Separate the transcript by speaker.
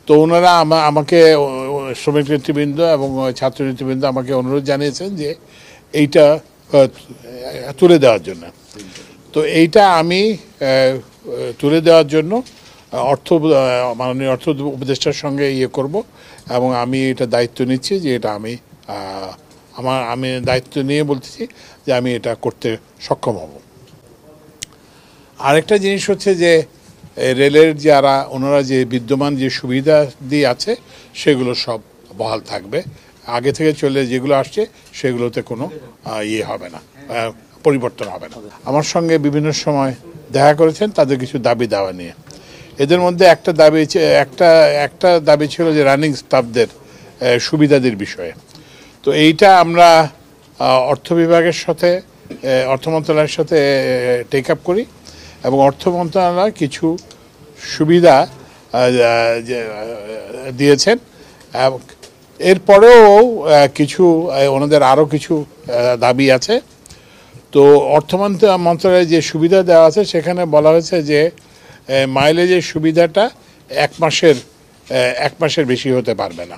Speaker 1: তো ওনারা আমাকে শ্রমিক নেতৃবৃন্দ এবং ছাত্র নেতৃবৃন্দ আমাকে অনুরোধ জানিয়েছেন যে এইটা তুলে দেওয়ার জন্য। তো এইটা আমি তুলে দেওয়ার জন্য মাননীয় অর্থ উপদেষ্টার সঙ্গে করব এবং আমি এটা দায়িত্ব নিচ্ছি যে এটা আমি দায়িত্ব নিয়ে বলতেছি যে আমি এটা করতে সক্ষম হব। আরেকটা জিনিস হচ্ছে যে রেলের ওনারা যে বিদ্যমান যে সুবিধা দিয়ে আছে সেগুলো সব বহাল থাকবে। আগে থেকে চলে যেগুলো আসছে সেগুলোতে কোনো হবে না, পরিবর্তন হবে না। আমার সঙ্গে বিভিন্ন সময় দেখা করেছেন তাদের কিছু দাবি দাওয়া নিয়ে। এদের মধ্যে একটা দাবি ছিল যে রানিং স্টাফদের সুবিধাদের বিষয়ে। তো এইটা আমরা অর্থ বিভাগের সাথে অর্থ মন্ত্রণালয়ের সাথে টেক আপ করি এবং অর্থ মন্ত্রণালয় কিছু সুবিধা দিয়েছেন। এরপরেও ওনাদের আরও কিছু দাবি আছে। তো অর্থ মন্ত্রণালয়ে যে সুবিধা দেওয়া আছে সেখানে বলা হয়েছে যে মাইলেজের সুবিধাটা এক মাসের বেশি হতে পারবে না।